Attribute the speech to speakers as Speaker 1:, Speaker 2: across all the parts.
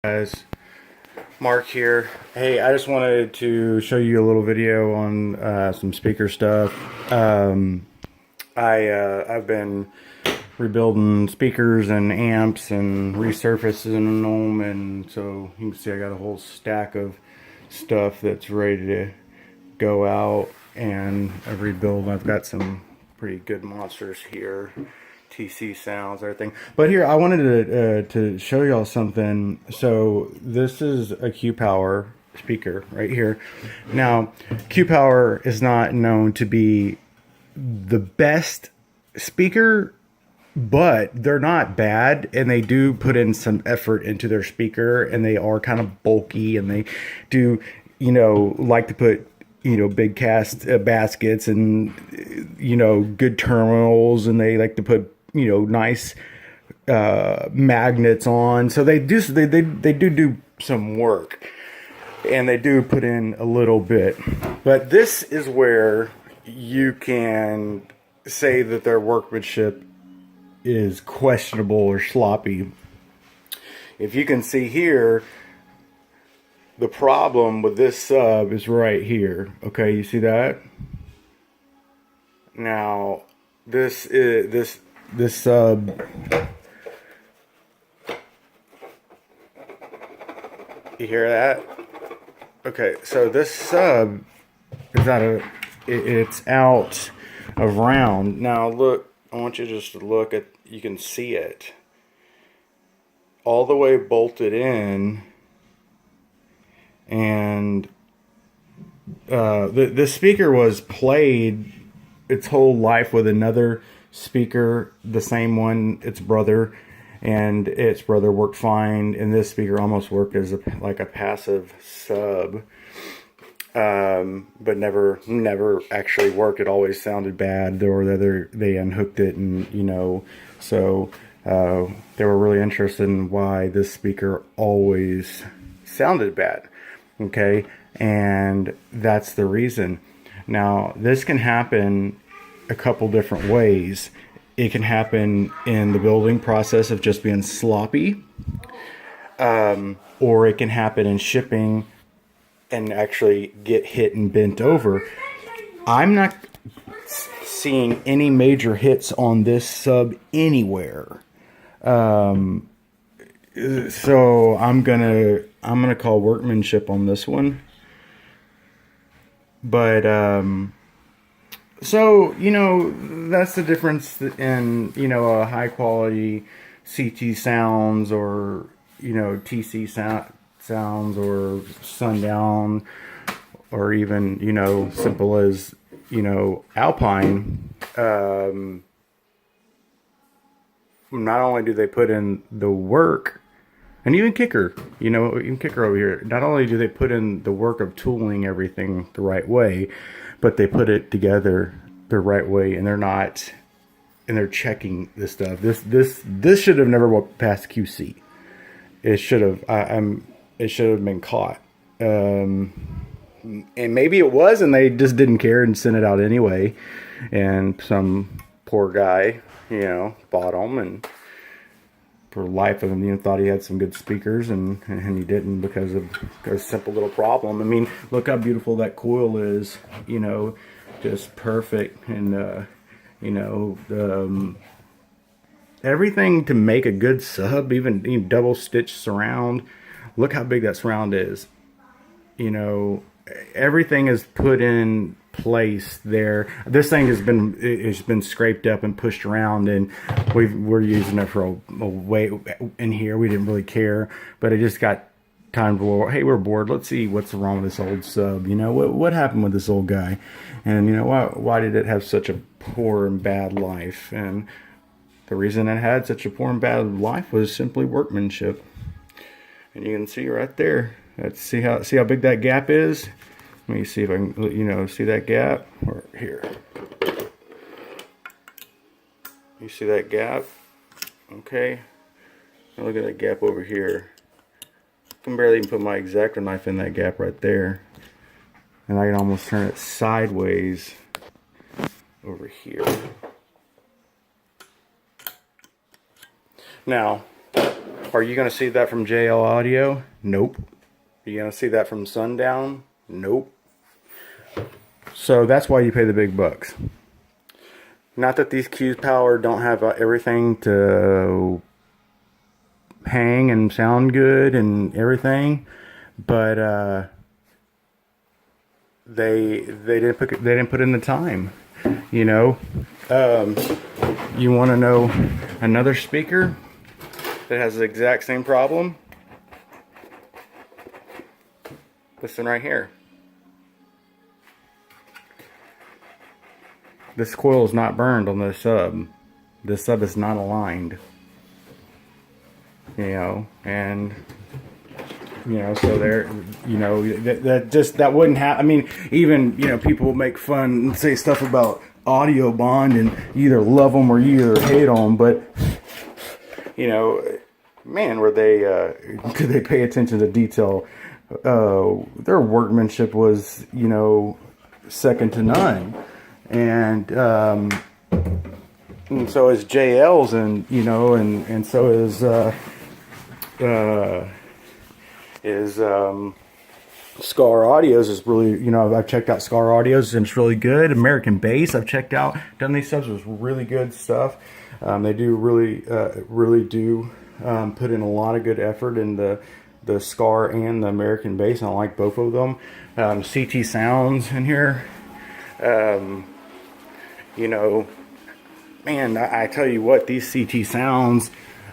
Speaker 1: Guys, Mark here. Hey, I just wanted to show you a little video on some speaker stuff. I've been rebuilding speakers and amps and resurfacing them, and so you can see I got a whole stack of stuff that's ready to go out and rebuild. I've got some pretty good monsters here. TC sounds, everything. But here, I wanted to show y'all something. So this is a Q Power speaker right here. Now, Q Power is not known to be the best speaker, but they're not bad, and they do put in some effort into their speaker, and they are kind of bulky, and they do, like to put big cast baskets and good terminals, and they like to put nice magnets on. So they do some work, and they do put in a little bit. But this is where you can say that their workmanship is questionable or sloppy. If you can see here, the problem with this sub is right here. Okay, you see that? Now, this sub, you hear that? Okay, so this sub is it's out of round. Now look, I want you just to look at, you can see it all the way bolted in. And the speaker was played its whole life with another speaker, the same one, its brother, and its brother worked fine, and this speaker almost worked as like a passive sub, but never actually worked. It always sounded bad, or they unhooked it, and so they were really interested in why this speaker always sounded bad. Okay, and that's the reason. Now, this can happen a couple different ways. It can happen in the building process of just being sloppy, or it can happen in shipping and actually get hit and bent over. I'm not seeing any major hits on this sub anywhere. So I'm gonna call workmanship on this one. But so that's the difference in a high quality CT sounds, or TC sounds, or Sundown, or even simple as Alpine. Not only do they put in the work, and even Kicker, even Kicker over here, not only do they put in the work of tooling everything the right way, but they put it together the right way, and they're checking this stuff. This should have never walked past QC. It should have. It should have been caught. And maybe it was, and they just didn't care and sent it out anyway. And some poor guy, bought them, and for life of him, thought he had some good speakers, and he didn't, because of a simple little problem. I mean, look how beautiful that coil is, just perfect, and everything to make a good sub, even double stitch surround. Look how big that surround is. Everything is put in place there. This thing has been scraped up and pushed around, and we're using it for a way in here. We didn't really care, but it just got time for, hey, we're bored. Let's see what's wrong with this old sub. What happened with this old guy, and why did it have such a poor and bad life? And the reason it had such a poor and bad life was simply workmanship. And you can see right there. Let's see how big that gap is. Let me see if I can, see that gap. Or here. You see that gap? Okay. Now look at that gap over here. I can barely even put my X-Acto knife in that gap right there. And I can almost turn it sideways over here. Now, Are you going to see that from JL Audio? Nope. Are you going to see that from Sundown? Nope. So that's why you pay the big bucks. Not that these Q's Power don't have everything to hang and sound good and everything, but they didn't put in the time. You know, you want to know another speaker that has the exact same problem? Listen right here. This coil is not burned on this sub. This sub is not aligned. You know, and you know, so there, you know, that wouldn't happen. I mean, even, you know, people make fun and say stuff about audio bond and you either love them or you either hate them, but you know, man, were they could they pay attention to detail? Their workmanship was, you know, second to none. And so is JL's, and you know, and so is Scar Audio's is really, you know, I've checked out Scar Audio's and it's really good. American Bass I've checked out, done these subs with really good stuff. They do really do put in a lot of good effort in the Scar and the American Bass. I like both of them. CT Sounds in here. You know, man, I tell you what, these CT Sounds,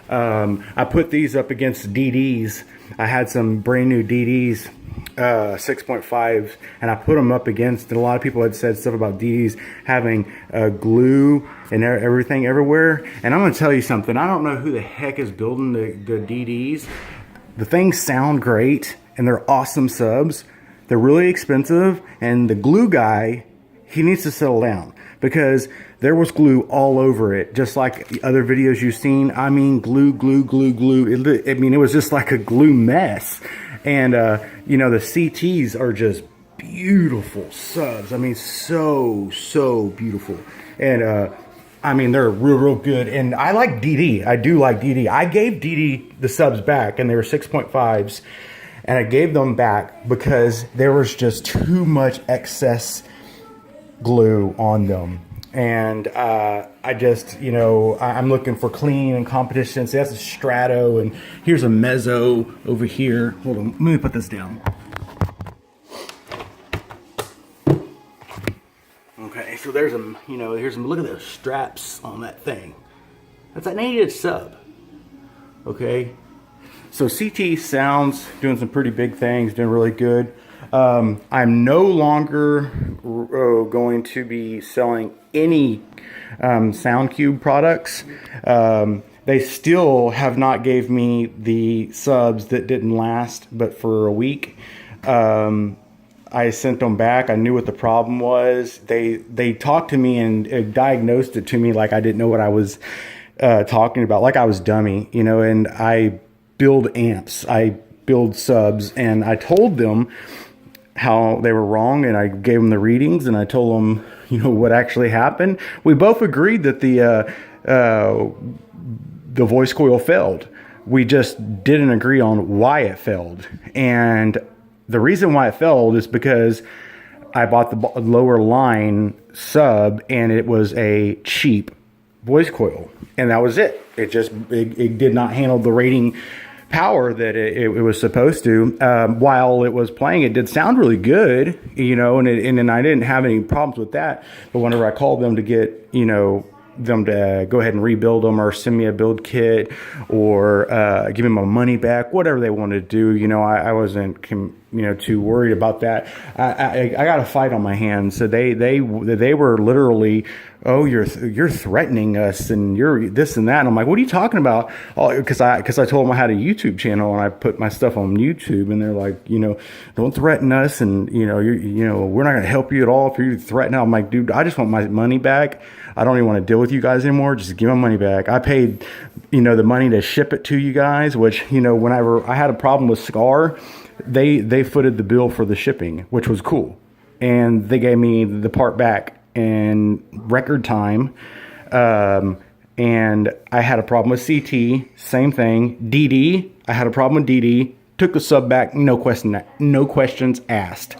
Speaker 1: I put these up against DDs. I had some brand new DDs, 6.5s, and I put them up against, and a lot of people had said stuff about DDs having glue and everything everywhere. And I'm going to tell you something. I don't know who the heck is building the DDs. The things sound great, and they're awesome subs. They're really expensive, and the glue guy, he needs to settle down, because there was glue all over it, just like other videos you've seen. I mean, glue. I mean, it was just like a glue mess. And, you know, the CTs are just beautiful subs. I mean, so beautiful. And, I mean, they're real good. And I like DD. I do like DD. I gave DD the subs back, and they were 6.5s. And I gave them back because there was just too much excess glue on them. And I just, you know, I'm looking for clean and competition. So that's a Strato, and here's a Mezzo over here. Hold on, let me put this down. Okay, so there's some, you know, here's some, look at those straps on that thing. That's an 8-inch sub. Okay, so CT Sounds doing some pretty big things, doing really good. I'm no longer going to be selling any SoundCube products. They still have not gave me the subs that didn't last but for a week. I sent them back. I knew what the problem was. They talked to me and diagnosed it to me like I didn't know what I was talking about, like I was dummy, you know. And I build amps, I build subs, and I told them how they were wrong, and I gave them the readings, and I told them, you know, what actually happened. We both agreed that the voice coil failed. We just didn't agree on why it failed. And the reason why it failed is because I bought the lower line sub, and it was a cheap voice coil, and that was it. It did not handle the rating power that it was supposed to. While it was playing, it did sound really good, you know, and I didn't have any problems with that. But whenever I called them to get, you know, them to go ahead and rebuild them or send me a build kit or give me my money back, whatever they wanted to do, you know, I wasn't, you know, too worried about that. I got a fight on my hands. So they were literally, oh, you're threatening us and you're this and that. And I'm like, what are you talking about? Because I told them I had a YouTube channel and I put my stuff on YouTube, and they're like, you know, don't threaten us, and you know, we're not going to help you at all if you threaten. I'm like, dude, I just want my money back. I don't even want to deal with you guys anymore. Just give my money back. I paid, you know, the money to ship it to you guys, which, you know, whenever I had a problem with Scar, they footed the bill for the shipping, which was cool. And they gave me the part back in record time. and I had a problem with CT, same thing. DD, I had a problem with DD, took the sub back, no questions asked.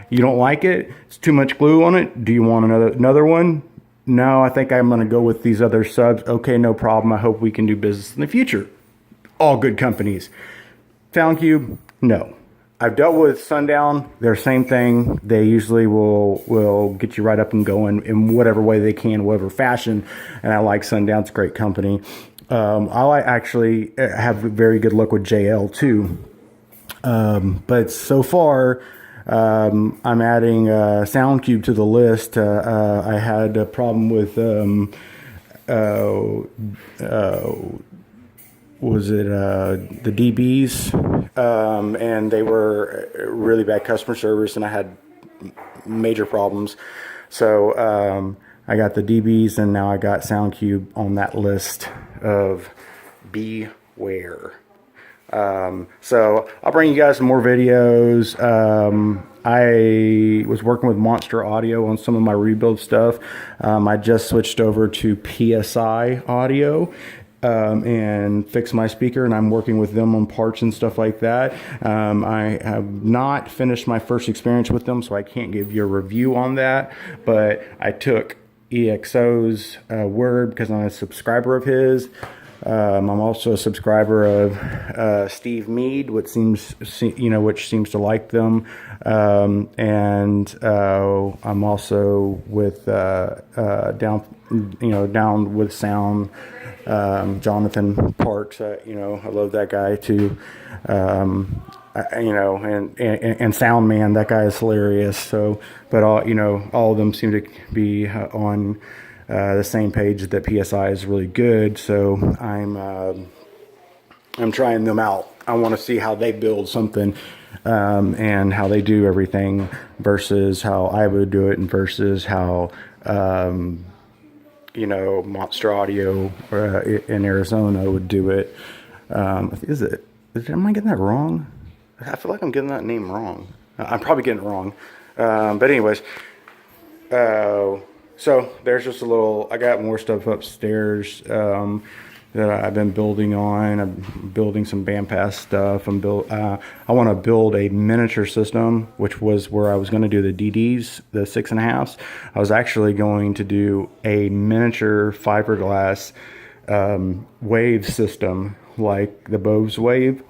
Speaker 1: You don't like it? It's too much glue on it? Do you want another one? No, I think I'm going to go with these other subs. Okay, no problem. I hope we can do business in the future. All good companies. Fallon, no. I've dealt with Sundown. They're same thing. They usually will get you right up and going in whatever way they can, whatever fashion. And I like Sundown. It's a great company. I actually have very good luck with JL too. But so far, I'm adding SoundCube to the list. I had a problem with was it the DBs, and they were really bad customer service, and I had major problems. So I got the DBs, and now I got SoundCube on that list of beware. So I'll bring you guys some more videos. I was working with Monster Audio on some of my rebuild stuff. I just switched over to PSI Audio and fixed my speaker, and I'm working with them on parts and stuff like that. I have not finished my first experience with them, so I can't give you a review on that, but I took EXO's word because I'm a subscriber of his. I'm also a subscriber of Steve Mead, which seems to like them, and I'm also with down with sound. Jonathan Parks, I love that guy too. And Sound Man, that guy is hilarious. So, but all of them seem to be on the same page that PSI is really good. So I'm trying them out. I want to see how they build something, and how they do everything versus how I would do it, and versus how Monster Audio in Arizona would do it. Am I getting that wrong? I feel like I'm getting that name wrong. I'm probably getting it wrong. But anyways, so there's just a little, I got more stuff upstairs that I've been building on. I'm building some bandpass stuff. I want to build a miniature system, which was where I was going to do the DDs, the 6.5s. I was actually going to do a miniature fiberglass wave system like the Bose wave,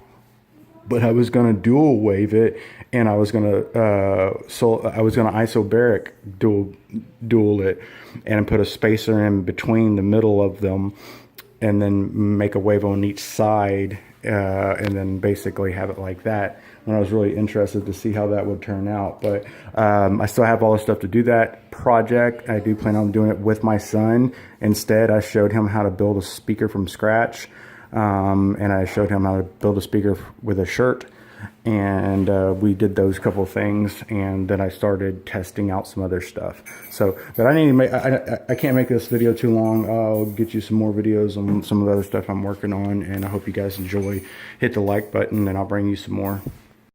Speaker 1: but I was going to dual wave it, and I was going to isobaric dual it, and put a spacer in between the middle of them, and then make a wave on each side, and then basically have it like that. And I was really interested to see how that would turn out. But I still have all the stuff to do that project. I do plan on doing it with my son. Instead, I showed him how to build a speaker from scratch. And I showed him how to build a speaker with a shirt. And we did those couple things, and then I started testing out some other stuff. So, but I need to make, I can't make this video too long. I'll get you some more videos on some of the other stuff I'm working on, and I hope you guys enjoy. Hit the like button, and I'll bring you some more.